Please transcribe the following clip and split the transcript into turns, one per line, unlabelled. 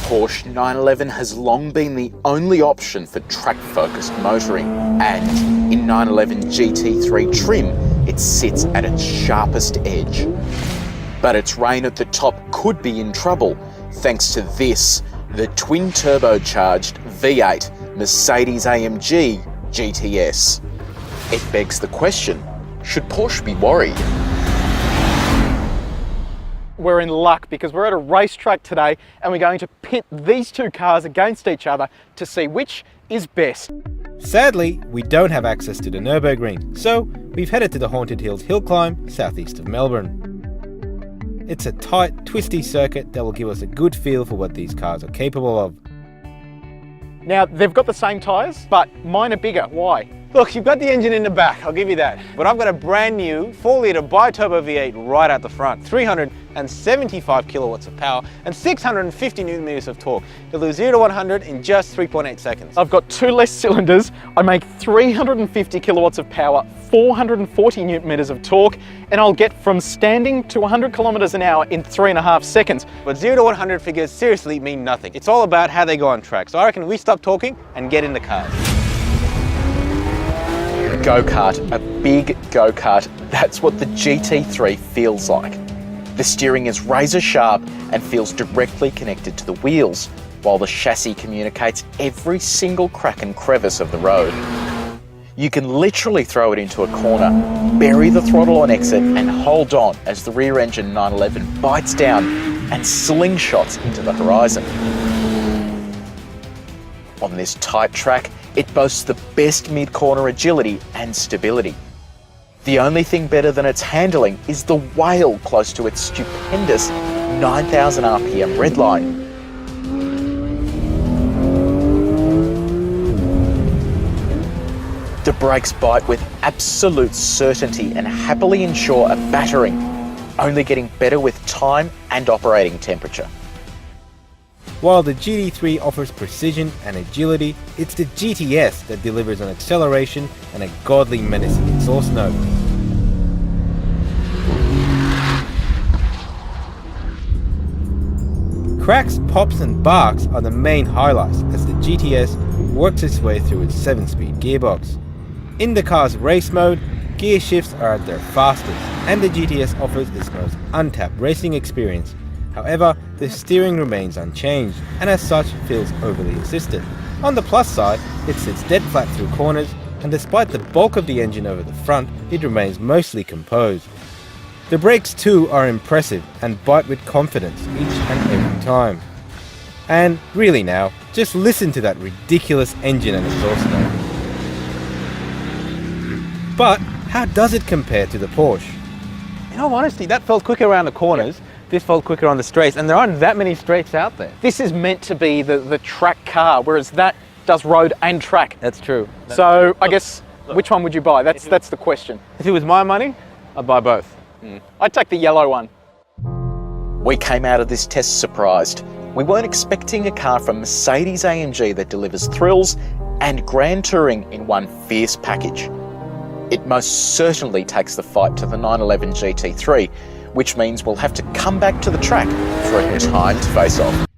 Porsche 911 has long been the only option for track-focused motoring, and in 911 GT3 trim, it sits at its sharpest edge. But its reign at the top could be in trouble, thanks to this, the twin-turbocharged V8 Mercedes AMG GT S. It begs the question, should Porsche be worried?
We're in luck because we're at a racetrack today and we're going to pit these two cars against each other to see which is best.
Sadly, we don't have access to the Nürburgring, so we've headed to the Haunted Hills hill climb southeast of Melbourne. It's a tight, twisty circuit that will give us a good feel for what these cars are capable of.
Now, they've got the same tyres, but mine are bigger. Why?
Look, you've got the engine in the back, I'll give you that. But I've got a brand new 4-litre bi-turbo V8 right out the front. 375 kilowatts of power and 650 newton meters of torque. It'll do 0 to 100 in just 3.8 seconds.
I've got 2 less cylinders, I make 350 kilowatts of power, 440 newton meters of torque, and I'll get from standing to 100 kilometers an hour in 3.5 seconds.
But 0 to 100 figures seriously mean nothing. It's all about how they go on track. So I reckon we stop talking and get in the cars.
Go-kart, a big go-kart, that's what the GT3 feels like. The steering is razor sharp and feels directly connected to the wheels, while the chassis communicates every single crack and crevice of the road. You can literally throw it into a corner, bury the throttle on exit and hold on as the rear engine 911 bites down and slingshots into the horizon. On this tight track, it boasts the best mid-corner agility and stability. The only thing better than its handling is the wail close to its stupendous 9,000 RPM redline. The brakes bite with absolute certainty and happily ensure a battering, only getting better with time and operating temperature.
While the GT3 offers precision and agility, it's the GTS that delivers on acceleration and a godly menacing exhaust note. Cracks, pops and barks are the main highlights as the GTS works its way through its 7-speed gearbox. In the car's race mode, gear shifts are at their fastest and the GTS offers its most untapped racing experience. However, the steering remains unchanged and as such feels overly assisted. On the plus side, it sits dead flat through corners and despite the bulk of the engine over the front, it remains mostly composed. The brakes too are impressive and bite with confidence each and every time. And really now, just listen to that ridiculous engine and exhaust note. But how does it compare to the Porsche?
In all honesty, that felt quicker around the corners. This felt quicker on the straights, and there aren't that many straights out there.
This is meant to be the track car, whereas that does road and track.
That's true.
So I guess, which one would you buy? That's the question.
If it was my money, I'd buy both.
I'd take the yellow one.
We came out of this test surprised. We weren't expecting a car from Mercedes AMG that delivers thrills and grand touring in one fierce package. It most certainly takes the fight to the 911 GT3, which means we'll have to come back to the track for a timed face-off.